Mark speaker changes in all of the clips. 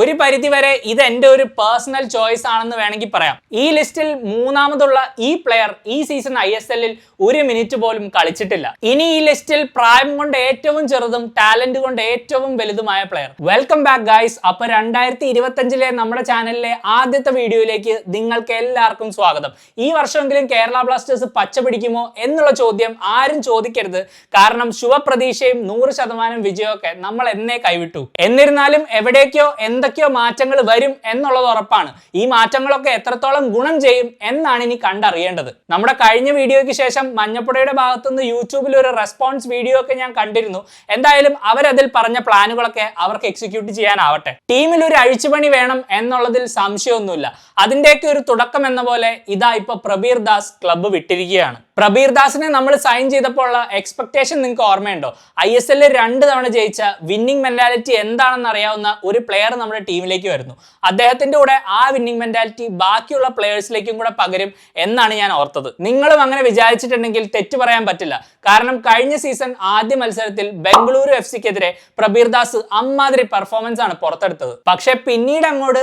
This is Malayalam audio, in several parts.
Speaker 1: ഒരു പരിധിവരെ ഇത് എൻ്റെ ഒരു പേഴ്സണൽ ചോയ്സ് ആണെന്ന് വേണമെങ്കിൽ പറയാം. ഈ ലിസ്റ്റിൽ മൂന്നാമതുള്ള ഈ പ്ലെയർ ഈ സീസൺ ISLൽ ഒരു മിനിറ്റ് പോലും കളിച്ചിട്ടില്ല. ഇനി ഈ ലിസ്റ്റിൽ പ്രായം കൊണ്ട് ഏറ്റവും ചെറുതും ടാലന്റ് കൊണ്ട് ഏറ്റവും വലുതുമായ പ്ലെയർ. Welcome back guys. അപ്പൊ 2025 നമ്മുടെ ചാനലിലെ ആദ്യത്തെ വീഡിയോയിലേക്ക് നിങ്ങൾക്ക് എല്ലാവർക്കും സ്വാഗതം. ഈ വർഷമെങ്കിലും കേരള ബ്ലാസ്റ്റേഴ്സ് പച്ച പിടിക്കുമോ എന്നുള്ള ചോദ്യം ആരും ചോദിക്കരുത്. കാരണം ശുഭപ്രതീക്ഷയും 100% വിജയമൊക്കെ നമ്മൾ എന്നേ കൈവിട്ടു. എന്നിരുന്നാലും എവിടേക്കോ എന്തൊക്കെയോ മാറ്റങ്ങൾ വരും എന്നുള്ളത് ഉറപ്പാണ്. ഈ മാറ്റങ്ങളൊക്കെ എത്രത്തോളം ഗുണം ചെയ്യും എന്നാണ് ഇനി കണ്ടറിയേണ്ടത്. നമ്മുടെ കഴിഞ്ഞ വീഡിയോയ്ക്ക് ശേഷം മഞ്ഞപ്പുഴയുടെ ഭാഗത്തുനിന്ന് യൂട്യൂബിൽ ഒരു റെസ്പോൺസ് വീഡിയോ ഒക്കെ ഞാൻ കണ്ടിരുന്നു. എന്തായാലും അവരതിൽ പറഞ്ഞ പ്ലാനുകളൊക്കെ അവർക്ക് എക്സിക്യൂട്ട് ചെയ്യാനാവട്ടെ. ടീമിൽ ഒരു അഴിച്ചുപണി വേണം എന്നുള്ളതിൽ സംശയമൊന്നുമില്ല. അതിന്റെയൊക്കെ ഒരു തുടക്കം എന്ന പോലെ ഇതാ ഇപ്പൊ പ്രബീർ ദാസ് ക്ലബ്ബ് വിട്ടിരിക്കുകയാണ്. പ്രബീർ ദാസിനെ നമ്മൾ സൈൻ ചെയ്തപ്പോൾ ഉള്ള എക്സ്പെക്ടേഷൻ നിങ്ങൾക്ക് ഓർമ്മയുണ്ടോ? ISL 2 തവണ ജയിച്ച വിന്നിംഗ് മെന്റാലിറ്റി എന്താണെന്ന് അറിയാവുന്ന ഒരു പ്ലെയർ നമ്മുടെ ടീമിലേക്ക് വരുന്നു. അദ്ദേഹത്തിന്റെ കൂടെ ആ വിന്നിംഗ് മെന്റാലിറ്റി ബാക്കിയുള്ള പ്ലെയേഴ്സിലേക്കും കൂടെ പകരും എന്നാണ് ഞാൻ ഓർത്തത്. നിങ്ങളും അങ്ങനെ വിചാരിച്ചിട്ടുണ്ടെങ്കിൽ തെറ്റ് പറയാൻ പറ്റില്ല. കാരണം കഴിഞ്ഞ സീസൺ ആദ്യ മത്സരത്തിൽ ബംഗളൂരു FCക്കെതിരെ പ്രബീർ ദാസ് അമ്മാതിരി പെർഫോമൻസ് ആണ് പുറത്തെടുത്തത്. പക്ഷെ പിന്നീട് അങ്ങോട്ട്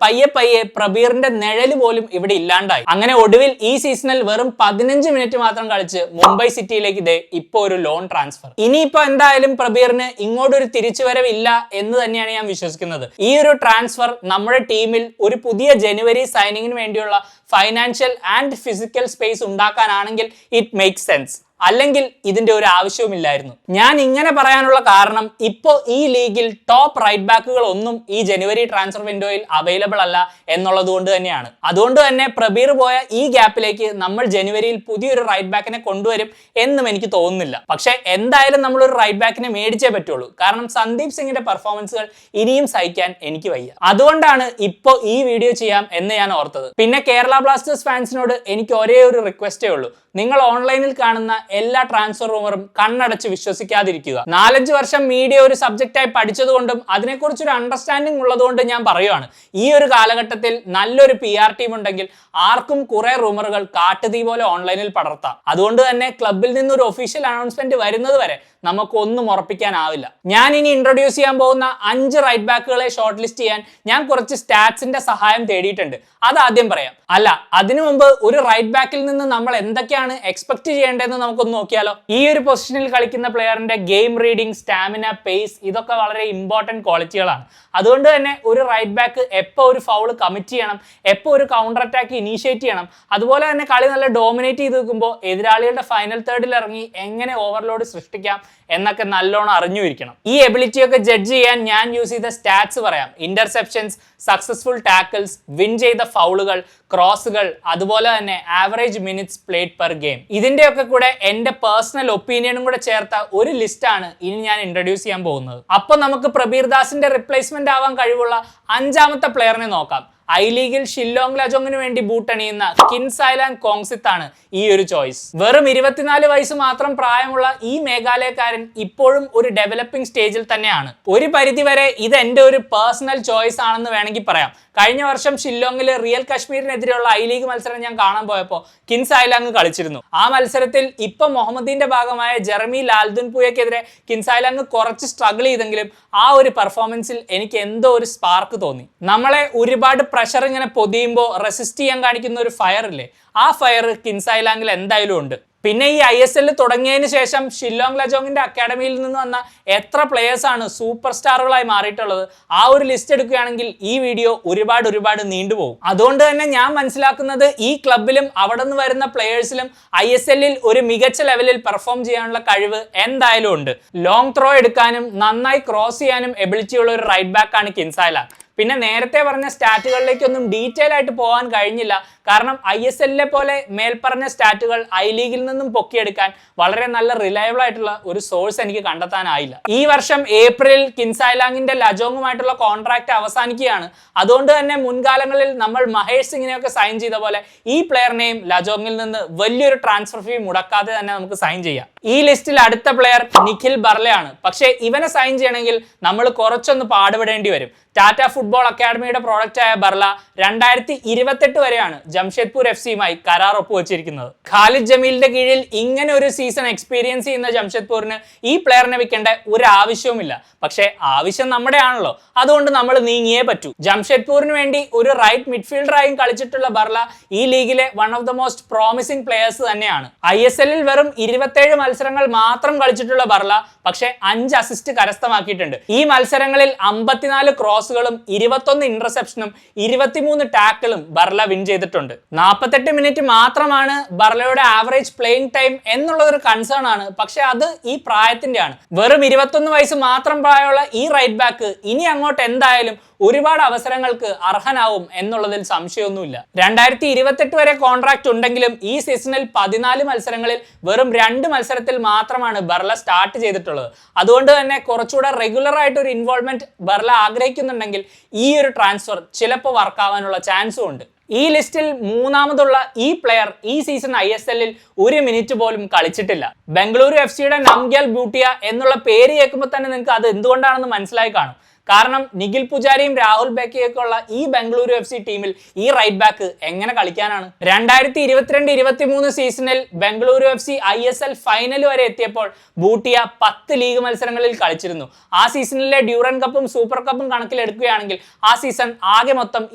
Speaker 1: പയ്യെ പ്രബീറിന്റെ നിഴല് പോലും ഇവിടെ ഇല്ലാണ്ടായി. അങ്ങനെ ഒടുവിൽ ഈ സീസണിൽ വെറും 15 മിനിറ്റ് മാത്രം കളിച്ച് മുംബൈ സിറ്റിയിലേക്ക് ഇപ്പോ ഒരു ലോൺ ട്രാൻസ്ഫർ. ഇനിയിപ്പോ എന്തായാലും പ്രബീറിന് ഇങ്ങോട്ടൊരു തിരിച്ചുവരവില്ല എന്ന് തന്നെയാണ് ഞാൻ വിശ്വസിക്കുന്നത്. ഈ ഒരു ട്രാൻസ്ഫർ നമ്മുടെ ടീമിൽ ഒരു പുതിയ ജനുവരി സൈനിങ്ങിന് വേണ്ടിയുള്ള ഫൈനാൻഷ്യൽ ആൻഡ് ഫിസിക്കൽ സ്പേസ് ഉണ്ടാക്കാനാണെങ്കിൽ ഇറ്റ് മേക്സ് സെൻസ്. അല്ലെങ്കിൽ ഇതിന്റെ ഒരു ആവശ്യവുമില്ലായിരുന്നു. ഞാൻ ഇങ്ങനെ പറയാനുള്ള കാരണം ഇപ്പോ ഈ ലീഗിൽ ടോപ്പ് റൈറ്റ് ബാക്കുകൾ ഒന്നും ഈ ജനുവരി ട്രാൻസ്ഫർ വിൻഡോയിൽ അവൈലബിൾ അല്ല എന്നുള്ളത് കൊണ്ട് തന്നെയാണ്. അതുകൊണ്ട് തന്നെ പ്രബീർ പോയ ഈ ഗ്യാപ്പിലേക്ക് നമ്മൾ ജനുവരിയിൽ പുതിയൊരു റൈറ്റ് ബാക്കിനെ കൊണ്ടുവരും എന്നും എനിക്ക് തോന്നുന്നില്ല. പക്ഷെ എന്തായാലും നമ്മളൊരു റൈറ്റ് ബാക്കിനെ മേടിച്ചേ പറ്റുള്ളൂ. കാരണം സന്ദീപ് സിംഗിന്റെ പെർഫോമൻസുകൾ ഇനിയും സഹിക്കാൻ എനിക്ക് വയ്യ. അതുകൊണ്ടാണ് ഇപ്പോ ഈ വീഡിയോ ചെയ്യാം എന്ന് ഞാൻ ഓർത്തത്. പിന്നെ കേരള ബ്ലാസ്റ്റേഴ്സ് ഫാൻസിനോട് എനിക്ക് ഒരേ ഒരു റിക്വസ്റ്റേ ഉള്ളൂ. നിങ്ങൾ ഓൺലൈനിൽ കാണുന്ന എല്ലാ ട്രാൻസ്ഫർ റൂമറും കണ്ണടച്ച് വിശ്വസിക്കാതിരിക്കുക. 4-5 വർഷം മീഡിയ ഒരു സബ്ജക്റ്റായി പഠിച്ചതുകൊണ്ടും അതിനെക്കുറിച്ചൊരു അണ്ടർസ്റ്റാൻഡിങ് ഉള്ളതുകൊണ്ട് ഞാൻ പറയുവാണ്, ഈ ഒരു കാലഘട്ടത്തിൽ നല്ലൊരു PR ടീം ഉണ്ടെങ്കിൽ ആർക്കും കുറെ റൂമറുകൾ കാട്ടുതീ പോലെ ഓൺലൈനിൽ പടർത്താം. അതുകൊണ്ട് തന്നെ ക്ലബിൽ നിന്ന് ഒരു ഒഫീഷ്യൽ അനൗൺസ്മെന്റ് വരുന്നത് വരെ നമുക്കൊന്നും ഉറപ്പിക്കാനാവില്ല. ഞാൻ ഇനി ഇൻട്രൊഡ്യൂസ് ചെയ്യാൻ പോകുന്ന 5 റൈറ്റ് ബാക്കുകളെ ഷോർട്ട് ലിസ്റ്റ് ചെയ്യാൻ ഞാൻ കുറച്ച് സ്റ്റാറ്റ്സിന്റെ സഹായം തേടിയിട്ടുണ്ട്. അതാദ്യം പറയാം. അല്ല, അതിനു മുമ്പ് ഒരു റൈറ്റ് ബാക്കിൽ നിന്ന് നമ്മൾ എന്തൊക്കെയാണ് എക്സ്പെക്ട് ചെയ്യേണ്ടതെന്ന് നമുക്കൊന്ന് നോക്കിയാലോ. ഈ ഒരു പൊസിഷനിൽ കളിക്കുന്ന പ്ലെയറിന്റെ ഗെയിം റീഡിംഗ്, സ്റ്റാമിന, പേസ് ഇതൊക്കെ വളരെ ഇമ്പോർട്ടന്റ് ക്വാളിറ്റികളാണ്. അതുകൊണ്ട് തന്നെ ഒരു റൈറ്റ് ബാക്ക് എപ്പോൾ ഒരു ഫൗൾ കമ്മിറ്റ് ചെയ്യണം, എപ്പോൾ ഒരു കൗണ്ടർ അറ്റാക്ക് ഇനീഷ്യേറ്റ് ചെയ്യണം, അതുപോലെ തന്നെ കളി നല്ല ഡോമിനേറ്റ് ചെയ്ത് നിൽക്കുമ്പോൾ എതിരാളികളുടെ ഫൈനൽ തേർഡിൽ ഇറങ്ങി എങ്ങനെ ഓവർലോഡ് സൃഷ്ടിക്കാം എന്നൊക്കെ നല്ലോണം അറിഞ്ഞുമിരിക്കണം. ഈ എബിലിറ്റിയൊക്കെ ജഡ്ജ് ചെയ്യാൻ ഞാൻ യൂസ് ചെയ്ത സ്റ്റാറ്റ്സ് പറയാം. ഇന്റർസെപ്ഷൻസ്, സക്സസ്ഫുൾ ടാക്കിൾസ്, വിൻ ചെയ്ത ഫൗളുകൾ, ക്രോസുകൾ, അതുപോലെ തന്നെ average minutes played per game. ഇതിന്റെയൊക്കെ കൂടെ എന്റെ പേഴ്സണൽ ഒപ്പീനിയനും കൂടെ ചേർത്ത ഒരു ലിസ്റ്റാണ് ഇനി ഞാൻ ഇൻട്രൊഡ്യൂസ് ചെയ്യാൻ പോകുന്നത്. അപ്പൊ നമുക്ക് പ്രബീർ ദാസിന്റെ റിപ്ലേസ്മെന്റ് ആവാൻ കഴിവുള്ള 5ാമത്തെ പ്ലെയറിനെ നോക്കാം. ഐ ലീഗിൽ ഷില്ലോങ് ലജോങ്ങിന് വേണ്ടി ബൂട്ടണിയുന്ന കിൻസൈലാങ് കോങ്സിത്ത് ആണ് ഈ ഒരു ചോയ്സ്. വെറും 24 വയസ്സ് മാത്രം പ്രായമുള്ള ഈ മേഘാലയക്കാരൻ ഇപ്പോഴും ഒരു ഡെവലപ്പിംഗ് സ്റ്റേജിൽ തന്നെയാണ്. ഒരു പരിധിവരെ ഇത് എന്റെ ഒരു പേഴ്സണൽ ചോയ്സ് ആണെന്ന് വേണമെങ്കിൽ പറയാം. കഴിഞ്ഞ വർഷം ഷില്ലോങ്ങിൽ റിയൽ കശ്മീരിനെതിരെയുള്ള ഐ ലീഗ് മത്സരം ഞാൻ കാണാൻ പോയപ്പോൾ കിൻസൈലാങ് കളിച്ചിരുന്നു. ആ മത്സരത്തിൽ ഇപ്പൊ മുഹമ്മദിന്റെ ഭാഗമായ ജെറമി ലാൽദുൻപുയക്കെതിരെ കിൻസൈലാങ് കുറച്ച് സ്ട്രഗിൾ ചെയ്തെങ്കിലും ആ ഒരു പെർഫോമൻസിൽ എനിക്ക് എന്തോ ഒരു സ്പാർക്ക് തോന്നി. നമ്മളെ ഒരുപാട് പ്രഷർ ഇങ്ങനെ പൊതിയുമ്പോൾ റെസിസ്റ്റ് ചെയ്യാൻ കാണിക്കുന്ന ഒരു ഫയർ ഇല്ലേ, ആ ഫയർ കിൻസൈലാങ്ങിൽ എന്തായാലും ഉണ്ട്. പിന്നെ ഈ ISL തുടങ്ങിയതിന് ശേഷം ഷില്ലോങ് ലജോങ്ങിന്റെ അക്കാഡമിയിൽ നിന്ന് വന്ന എത്ര പ്ലേയേഴ്സ് ആണ് സൂപ്പർ സ്റ്റാറുകളായി മാറിയിട്ടുള്ളത്, ആ ഒരു ലിസ്റ്റ് എടുക്കുകയാണെങ്കിൽ ഈ വീഡിയോ ഒരുപാട് നീണ്ടുപോകും. അതുകൊണ്ട് തന്നെ ഞാൻ മനസ്സിലാക്കുന്നത് ഈ ക്ലബിലും അവിടെ നിന്ന് വരുന്ന പ്ലേയേഴ്സിലും ISLൽ ഒരു മികച്ച ലെവലിൽ പെർഫോം ചെയ്യാനുള്ള കഴിവ് എന്തായാലും ഉണ്ട്. ലോങ് ത്രോ എടുക്കാനും നന്നായി ക്രോസ് ചെയ്യാനും എബിലിറ്റി ഉള്ള ഒരു റൈറ്റ് ബാക്ക് ആണ് കിൻസൈലാങ്. പിന്നെ നേരത്തെ പറഞ്ഞ സ്റ്റാറ്റുകളിലേക്കൊന്നും ഡീറ്റെയിൽ ആയിട്ട് പോകാൻ കഴിഞ്ഞില്ല. കാരണം ISLലെ പോലെ മേൽപ്പറഞ്ഞ സ്റ്റാറ്റുകൾ ഐ ലീഗിൽ നിന്നും പൊക്കിയെടുക്കാൻ വളരെ നല്ല റിലയബിൾ ആയിട്ടുള്ള ഒരു സോഴ്സ് എനിക്ക് കണ്ടെത്താനായില്ല. ഈ വർഷം ഏപ്രിലിൽ കിൻസൈലാങ്ങിന്റെ ലജോങ്ങുമായിട്ടുള്ള കോൺട്രാക്ട് അവസാനിക്കുകയാണ്. അതുകൊണ്ട് തന്നെ മുൻകാലങ്ങളിൽ നമ്മൾ മഹേഷ് സിംഗിനെയൊക്കെ സൈൻ ചെയ്ത പോലെ ഈ പ്ലെയറിനെയും ലജോങ്ങിൽ നിന്ന് വലിയൊരു ട്രാൻസ്ഫർ ഫീ മുടക്കാതെ തന്നെ നമുക്ക് സൈൻ ചെയ്യാം. ഈ ലിസ്റ്റിൽ അടുത്ത പ്ലെയർ നിഖിൽ ബർലയാണ്. പക്ഷേ ഇവനെ സൈൻ ചെയ്യണമെങ്കിൽ നമ്മൾ കുറച്ചൊന്ന് പാടുപെടേണ്ടി വരും. ടാറ്റ ഫുട്ബോൾ അക്കാഡമിയുടെ പ്രോഡക്റ്റ് ആയ ബർല 2028 വരെയാണ് ജംഷഡ്പൂർ FCയുമായി കരാർ ഒപ്പുവെച്ചിരിക്കുന്നത്. ഖാലിദ് ജമീലിന്റെ കീഴിൽ ഇങ്ങനെ ഒരു സീസൺ എക്സ്പീരിയൻസ് ചെയ്യുന്ന ജംഷഡ്പൂരിന് ഈ പ്ലെയറിനെ വിൽക്കേണ്ട ഒരു ആവശ്യവുമില്ല. പക്ഷേ ആവശ്യം നമ്മുടെ ആണല്ലോ, അതുകൊണ്ട് നമ്മൾ നീങ്ങിയേ പറ്റൂ. ജംഷഡ്പൂരിന് വേണ്ടി ഒരു റൈറ്റ് മിഡ്ഫീൽഡറായും കളിച്ചിട്ടുള്ള ബർല ഈ ലീഗിലെ one of the most promising players തന്നെയാണ്. ISLൽ വെറും 27 മത്സരങ്ങൾ മാത്രം കളിച്ചിട്ടുള്ള ബർല പക്ഷേ 5 അസിസ്റ്റ് കരസ്ഥമാക്കിയിട്ടുണ്ട്. ഈ മത്സരങ്ങളിൽ 54 ക്രോസുകളും 21 ഇന്റർസെപ്ഷനും 23 ടാക്കിളും ബർല വിൻ ചെയ്തിട്ടുണ്ട്. 48 മിനിറ്റ് മാത്രമാണ് ബർലയുടെ ആവറേജ് പ്ലേയിങ് ടൈം എന്നുള്ള ഒരു കൺസേൺ ആണ്. പക്ഷെ അത് ഈ പ്രായത്തിന്റെയാണ്. വെറും 21 വയസ്സ് മാത്രം പ്രായമുള്ള ഈ റൈറ്റ് ബാക്ക് ഇനി അങ്ങോട്ട് എന്തായാലും ഒരുപാട് അവസരങ്ങൾക്ക് അർഹനാവും എന്നുള്ളതിൽ സംശയമൊന്നുമില്ല. 2028 വരെ കോൺട്രാക്ട് ഉണ്ടെങ്കിലും ഈ സീസണിൽ 14 മത്സരങ്ങളിൽ വെറും 2 മത്സരത്തിൽ മാത്രമാണ് ബർല സ്റ്റാർട്ട് ചെയ്തിട്ടുള്ളത്. അതുകൊണ്ട് തന്നെ കുറച്ചുകൂടെ റെഗുലർ ആയിട്ട് ഒരു ഇൻവോൾവ്മെന്റ് ബർല ആഗ്രഹിക്കുന്നുണ്ടെങ്കിൽ ഈ ഒരു ട്രാൻസ്ഫർ ചിലപ്പോൾ വർക്കാവാനുള്ള ചാൻസും ഉണ്ട്. ഈ ലിസ്റ്റിൽ മൂന്നാമതുള്ള ഈ പ്ലെയർ ഈ സീസൺ ISLൽ ഒരു മിനിറ്റ് പോലും കളിച്ചിട്ടില്ല. ബംഗളൂരു FCയുടെ നംഗ്യാൽ ബൂട്ടിയ എന്നുള്ള പേര് കേൾക്കുമ്പോൾ തന്നെ നിങ്ങൾക്ക് അത് എന്തുകൊണ്ടാണെന്ന് മനസ്സിലായി കാണും. കാരണം നിഖിൽ പുജാരിയും രാഹുൽ ബേക്കയൊക്കെ ഉള്ള ഈ ബംഗളൂരു FC ടീമിൽ ഈ റൈറ്റ് ബാക്ക് എങ്ങനെ കളിക്കാനാണ്? 2022-23 സീസണിൽ ബംഗളൂരു FC ISL ഫൈനൽ വരെ എത്തിയപ്പോൾ ബൂട്ടിയ 10 ലീഗ് മത്സരങ്ങളിൽ കളിച്ചിരുന്നു. ആ സീസണിലെ ഡ്യൂറൻ കപ്പും സൂപ്പർ കപ്പും കണക്കിലെടുക്കുകയാണെങ്കിൽ ആ സീസൺ ആകെ മൊത്തം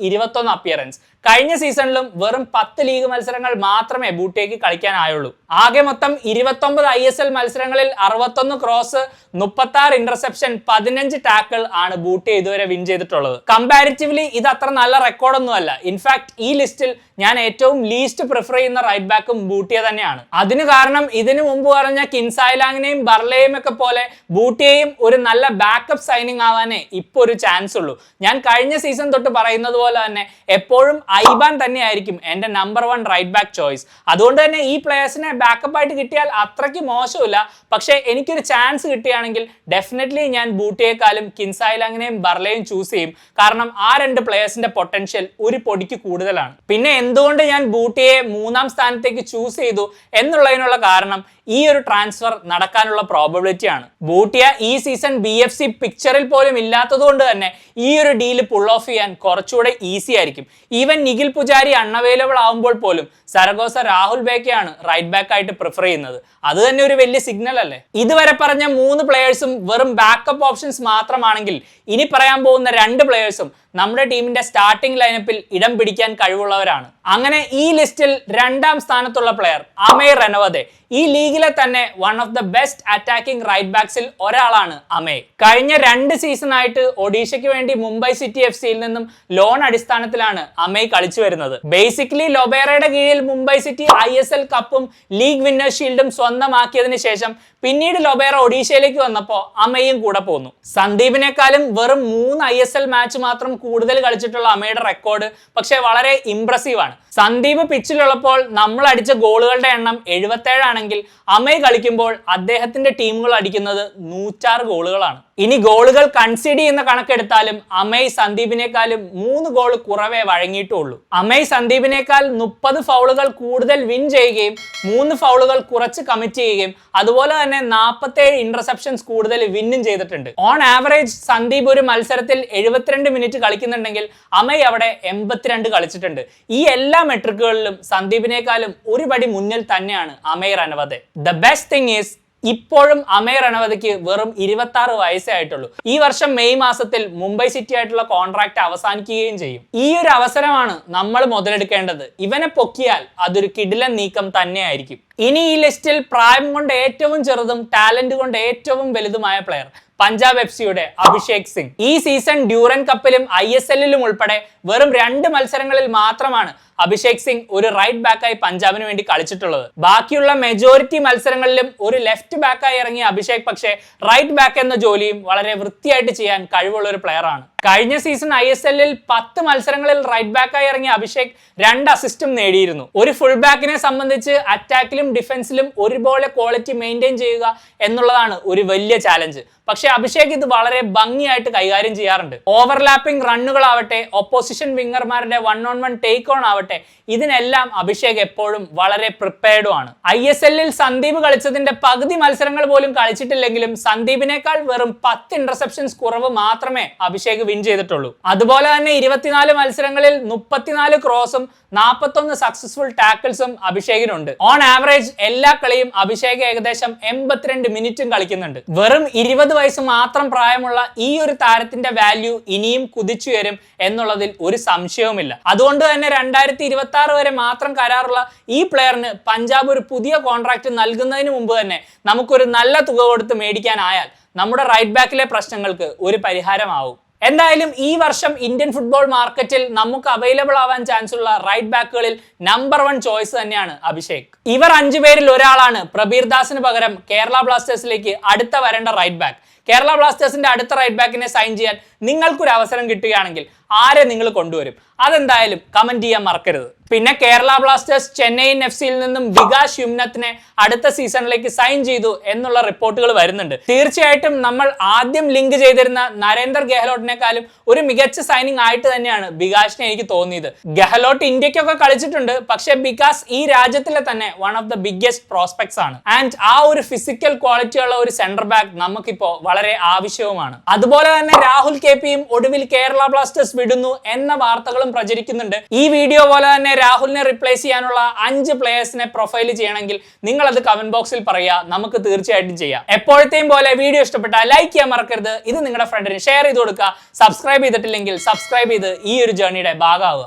Speaker 1: 21 അപ്പിയറൻസ്. കഴിഞ്ഞ സീസണിലും വെറും 10 ലീഗ് മത്സരങ്ങൾ മാത്രമേ ബൂട്ടിയയ്ക്ക് കളിക്കാനായുള്ളൂ. ആകെ മൊത്തം 29 ISL മത്സരങ്ങളിൽ 61 ക്രോസ്, 36 ഇന്റർസെപ്ഷൻ, 15 ടാക്കിൾ ആണ് ബൂട്ടിയ ഇതുവരെ വിൻ ചെയ്തിട്ടുള്ളത്. കമ്പാരിറ്റീവ്ലി ഇത് അത്ര നല്ല റെക്കോർഡൊന്നും അല്ല. ഇൻഫാക്ട് ഈ ലിസ്റ്റിൽ ഞാൻ ഏറ്റവും ലീസ്റ്റ് പ്രിഫർ ചെയ്യുന്ന റൈറ്റ് ബാക്കും ബൂട്ടിയ തന്നെയാണ്. അതിന് കാരണം ഇതിനു മുമ്പ് പറഞ്ഞ കിൻസായ്ലാങ്ങിനെയും ബർലയെയും ഒക്കെ പോലെ ബൂട്ടിയയും ഒരു നല്ല ബാക്കപ്പ് സൈനിങ് ആവാനേ ഇപ്പൊ ഒരു ചാൻസ് ഉള്ളൂ. ഞാൻ കഴിഞ്ഞ സീസൺ തൊട്ട് പറയുന്നത് പോലെ തന്നെ എപ്പോഴും ഐബാൻ തന്നെയായിരിക്കും എന്റെ നമ്പർ 1 റൈറ്റ് ബാക്ക് ചോയ്സ്. അതുകൊണ്ട് തന്നെ ഈ പ്ലേയേഴ്സിനെ ബാക്കപ്പ് ആയിട്ട് കിട്ടിയാൽ അത്രയ്ക്ക് മോശമില്ല. പക്ഷേ എനിക്കൊരു ചാൻസ് കിട്ടുകയാണെങ്കിൽ ഡെഫിനറ്റ്ലി ഞാൻ ബൂട്ടിയേക്കാളും കിൻസായ്ലാങ്ങിനെയും ബർലയും ചൂസ് ചെയ്യും. കാരണം ആ 2 പ്ലേയേഴ്സിന്റെ പൊട്ടൻഷ്യൽ ഒരു പൊടിക്ക് കൂടുതലാണ്. പിന്നെ എന്തുകൊണ്ട് ഞാൻ ബൂട്ടിയെ 3-ാം സ്ഥാനത്തേക്ക് ചൂസ് ചെയ്തു എന്നുള്ളതിനുള്ള കാരണം ഈ ഒരു ട്രാൻസ്ഫർ നടക്കാനുള്ള പ്രോബബിലിറ്റി ആണ്. ബൂട്ടിയ ഈ സീസൺ BFC പിക്ചറിൽ പോലും ഇല്ലാത്തത് കൊണ്ട് തന്നെ ഈ ഒരു ഡീല് പുൾ ഓഫ് ചെയ്യാൻ കുറച്ചുകൂടെ ഈസി ആയിരിക്കും. ഈവൻ നിഖിൽ പുജാരി അൺഅവൈലബിൾ ആവുമ്പോൾ പോലും സരഗോസ രാഹുൽ ബേക്കയാണ് റൈറ്റ് ബാക്ക് ആയിട്ട് പ്രിഫർ ചെയ്യുന്നത്. അത് തന്നെ ഒരു വലിയ സിഗ്നൽ അല്ലേ? ഇതുവരെ പറഞ്ഞ 3 പ്ലെയേഴ്സും വെറും ബാക്കപ്പ് ഓപ്ഷൻസ് മാത്രമാണെങ്കിൽ ഇനി പറയാൻ പോകുന്ന 2 പ്ലെയേഴ്സും നമ്മുടെ ടീമിന്റെ സ്റ്റാർട്ടിംഗ് ലൈനപ്പിൽ ഇടം പിടിക്കാൻ കഴിവുള്ളവരാണ്. അങ്ങനെ ഈ ലിസ്റ്റിൽ 2-ാം സ്ഥാനത്തുള്ള പ്ലെയർ അമേയ് റെനവദെ. ഈ ലീഗിലെ തന്നെ one of the best attacking right ബാക്സിൽ ഒരാളാണ് അമേയ്. കഴിഞ്ഞ 2 സീസൺ ആയിട്ട് ഒഡീഷയ്ക്ക് വേണ്ടി മുംബൈ സിറ്റി FCയിൽ നിന്നും ലോൺ അടിസ്ഥാനത്തിലാണ് അമേയ് കളിച്ചു വരുന്നത്. ബേസിക്കലി ലൊബേറയുടെ കീഴിൽ മുംബൈ സിറ്റി ISL കപ്പും ലീഗ് വിന്നേഴ്സ് ഷീൽഡും സ്വന്തമാക്കിയതിനു ശേഷം പിന്നീട് ലൊബേറ ഒഡീഷയിലേക്ക് വന്നപ്പോൾ അമേയും കൂടെ പോന്നു. സന്ദീപിനേക്കാളും വെറും 3 ISL മാച്ച് മാത്രം കൂടുതൽ കളിച്ചിട്ടുള്ള അമേയുടെ റെക്കോർഡ് പക്ഷേ വളരെ ഇംപ്രസീവ് ആണ്. സന്ദീപ് പിച്ചിലുള്ളപ്പോൾ നമ്മൾ അടിച്ച ഗോളുകളുടെ എണ്ണം 77 ആണെങ്കിൽ അമേയ് കളിക്കുമ്പോൾ അദ്ദേഹത്തിന്റെ ടീമുകൾ അടിക്കുന്നത് 106 ഗോളുകളാണ്. ഇനി ഗോളുകൾ കൺസീഡ് ചെയ്യുന്ന കണക്കെടുത്താലും അമേയ് സന്ദീപിനേക്കാളും 3 ഗോൾ കുറവേ വഴങ്ങിയിട്ടുള്ളൂ. അമേയ് സന്ദീപിനേക്കാൾ 30 ഫൗളുകൾ കൂടുതൽ വിൻ ചെയ്യുകയും 3 ഫൗളുകൾ കുറച്ച് കമ്മിറ്റ് ചെയ്യുകയും അതുപോലെ തന്നെ 47 ഇന്റർസെപ്ഷൻസ് കൂടുതൽ വിന്നും ചെയ്തിട്ടുണ്ട്. ഓൺ ആവറേജ് സന്ദീപ് ഒരു മത്സരത്തിൽ 72 മിനിറ്റ് കളിക്കുന്നുണ്ടെങ്കിൽ അമേയ് അവിടെ 82 കളിച്ചിട്ടുണ്ട്. ഈ എല്ലാ മെട്രിക്കുകളിലും സന്ദീപിനേക്കാളും ഒരു പടി മുന്നിൽ തന്നെയാണ് Amay റെനവദെ. The best thing is ഇപ്പോഴും അമേയ് റെനവദയ്ക്ക് വെറും 26 വയസ്സേ ആയിട്ടുള്ളൂ. ഈ വർഷം മെയ് മാസത്തിൽ മുംബൈ സിറ്റി ആയിട്ടുള്ള കോൺട്രാക്ട് അവസാനിക്കുകയും ചെയ്യും. ഈ ഒരു അവസരമാണ് നമ്മൾ മുതലെടുക്കേണ്ടത്. ഇവനെ പൊക്കിയാൽ അതൊരു കിടിലൻ നീക്കം തന്നെയായിരിക്കും. ഇനി ഈ ലിസ്റ്റിൽ പ്രായം കൊണ്ട് ഏറ്റവും ചെറുതും ടാലന്റ് കൊണ്ട് ഏറ്റവും വലുതുമായ പ്ലെയർ പഞ്ചാബ് FCയുടെ അഭിഷേക് സിംഗ്. ഈ സീസൺ ഡ്യൂറൻ കപ്പിലും ISLലും ഉൾപ്പെടെ വെറും 2 മത്സരങ്ങളിൽ മാത്രമാണ് അഭിഷേക് സിംഗ് ഒരു റൈറ്റ് ബാക്കായി പഞ്ചാബിന് വേണ്ടി കളിച്ചിട്ടുള്ളത്. ബാക്കിയുള്ള മെജോറിറ്റി മത്സരങ്ങളിലും ഒരു ലെഫ്റ്റ് ബാക്കായി ഇറങ്ങിയ അഭിഷേക് പക്ഷേ റൈറ്റ് ബാക്ക് എന്ന ജോലിയും വളരെ വൃത്തിയായിട്ട് ചെയ്യാൻ കഴിവുള്ള ഒരു പ്ലെയർ ആണ്. കഴിഞ്ഞ സീസൺ ISLൽ 10 മത്സരങ്ങളിൽ റൈറ്റ് ബാക്കായി ഇറങ്ങിയ അഭിഷേക് 2 അസിസ്റ്റും നേടിയിരുന്നു. ഒരു ഫുൾ ബാക്കിനെ സംബന്ധിച്ച് അറ്റാക്കിലും ഡിഫൻസിലും ഒരുപോലെ ക്വാളിറ്റി മെയിൻറ്റെയിൻ ചെയ്യുക എന്നുള്ളതാണ് ഒരു വലിയ ചാലഞ്ച്. പക്ഷെ അഭിഷേക് ഇത് വളരെ ഭംഗിയായിട്ട് കൈകാര്യം ചെയ്യാറുണ്ട്. ഓവർലാപ്പിംഗ് റണ്ണുകളാവട്ടെ, ഓപ്പോസിഷൻ വിംഗർമാരുടെ 1-on-1 ടേക്ക് ഓൺ ആവട്ടെ, ആവട്ടെ, ഇതിനെല്ലാം അഭിഷേക് എപ്പോഴും വളരെ പ്രിപ്പയർഡും ആണ്. ISLൽ സന്ദീപ് കളിച്ചതിന്റെ പകുതി മത്സരങ്ങൾ പോലും കളിച്ചിട്ടില്ലെങ്കിലും സന്ദീപിനേക്കാൾ വെറും 10 ഇന്റർസെപ്ഷൻസ് കുറവ് മാത്രമേ അഭിഷേക് വിൻ ചെയ്തിട്ടുള്ളൂ. അതുപോലെ തന്നെ 24 മത്സരങ്ങളിൽ 34 ക്രോസും 41 സക്സസ്ഫുൾ ടാക്കിൾസും അഭിഷേകിനുണ്ട്. ഓൺ ആവറേജ് എല്ലാ കളിയും അഭിഷേക് ഏകദേശം 82 മിനിറ്റും കളിക്കുന്നുണ്ട്. വെറും 20 വയസ്സ് മാത്രം പ്രായമുള്ള ഈ ഒരു താരത്തിന്റെ വാല്യൂ ഇനിയും കുതിച്ചുയരും എന്നുള്ളതിൽ ഒരു സംശയവുമില്ല. അതുകൊണ്ട് തന്നെ 2026 വരെ മാത്രം കരാറുള്ള ഈ പ്ലെയറിന് പഞ്ചാബ് ഒരു പുതിയ കോൺട്രാക്ട് നൽകുന്നതിന് മുമ്പ് തന്നെ നമുക്കൊരു നല്ല തുക കൊടുത്ത് മേടിക്കാനായാൽ നമ്മുടെ റൈറ്റ് ബാക്കിലെ പ്രശ്നങ്ങൾക്ക് ഒരു പരിഹാരമാവും. എന്തായാലും ഈ വർഷം ഇന്ത്യൻ ഫുട്ബോൾ മാർക്കറ്റിൽ നമുക്ക് അവൈലബിൾ ആവാൻ ചാൻസ് ഉള്ള റൈറ്റ് ബാക്കുകളിൽ നമ്പർ 1 ചോയ്സ് തന്നെയാണ് അഭിഷേക്. ഇവർ 5 പേരിൽ ഒരാളാണ് പ്രബീർ ദാസിന് പകരം കേരള ബ്ലാസ്റ്റേഴ്സിലേക്ക് അടുത്ത വരേണ്ട റൈറ്റ് ബാക്ക്. കേരള ബ്ലാസ്റ്റേഴ്സിന്റെ അടുത്ത റൈറ്റ് ബാക്കിനെ സൈൻ ചെയ്യാൻ നിങ്ങൾക്കൊരു അവസരം കിട്ടുകയാണെങ്കിൽ ആരെ നിങ്ങൾ കൊണ്ടുവരും? അതെന്തായാലും കമന്റ് ചെയ്യാൻ മറക്കരുത്. പിന്നെ കേരള ബ്ലാസ്റ്റേഴ്സ് ചെന്നൈയിൻ FCയിൽ നിന്നും വികാസ് യുമ്നത്തിനെ അടുത്ത സീസണിലേക്ക് സൈൻ ചെയ്തു എന്നുള്ള റിപ്പോർട്ടുകൾ വരുന്നുണ്ട്. തീർച്ചയായിട്ടും നമ്മൾ ആദ്യം ലിങ്ക് ചെയ്തിരുന്ന നരേന്ദർ ഗെഹ്ലോട്ടിനെക്കാളും ഒരു മികച്ച സൈനിങ് ആയിട്ട് തന്നെയാണ് വികാസിനെ എനിക്ക് തോന്നിയത്. ഗെഹ്ലോട്ട് ഇന്ത്യക്കൊക്കെ കളിച്ചിട്ടുണ്ട്, പക്ഷെ വികാസ് ഈ രാജ്യത്തിലെ തന്നെ one of the biggest prospects ആണ്. ആൻഡ് ആ ഒരു ഫിസിക്കൽ ക്വാളിറ്റി ഉള്ള ഒരു സെന്റർ ബാക്ക് നമുക്കിപ്പോ വളരെ ആവശ്യവുമാണ്. അതുപോലെ തന്നെ രാഹുൽ KPയും ഒടുവിൽ കേരള ബ്ലാസ്റ്റേഴ്സ് വിടുന്നു എന്ന വാർത്തകളും പ്രചരിക്കുന്നുണ്ട്. ഈ വീഡിയോ പോലെ തന്നെ രാഹുലിനെ റിപ്ലേസ് ചെയ്യാനുള്ള 5 പ്ലേയേഴ്സിനെ പ്രൊഫൈൽ ചെയ്യണമെങ്കിൽ നിങ്ങൾ അത് കമന്റ് ബോക്സിൽ പറയുക, നമുക്ക് തീർച്ചയായിട്ടും ചെയ്യാം. എപ്പോഴത്തെയും പോലെ വീഡിയോ ഇഷ്ടപ്പെട്ടാൽ ലൈക്ക് ചെയ്യാൻ മറക്കരുത്. ഇത് നിങ്ങളുടെ ഫ്രണ്ടിന് ഷെയർ ചെയ്ത് കൊടുക്കുക. സബ്സ്ക്രൈബ് ചെയ്തിട്ടില്ലെങ്കിൽ സബ്സ്ക്രൈബ് ചെയ്ത് ഈ ഒരു ജേർണിയുടെ ഭാഗമാവുക.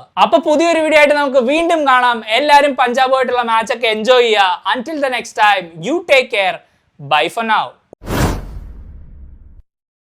Speaker 1: അപ്പൊ പുതിയൊരു വീഡിയോ ആയിട്ട് നമുക്ക് വീണ്ടും കാണാം. എല്ലാവരും പഞ്ചാബുമായിട്ടുള്ള മാച്ച് ഒക്കെ എൻജോയ് ചെയ്യുക. Until the next time, you take care. Bye for now.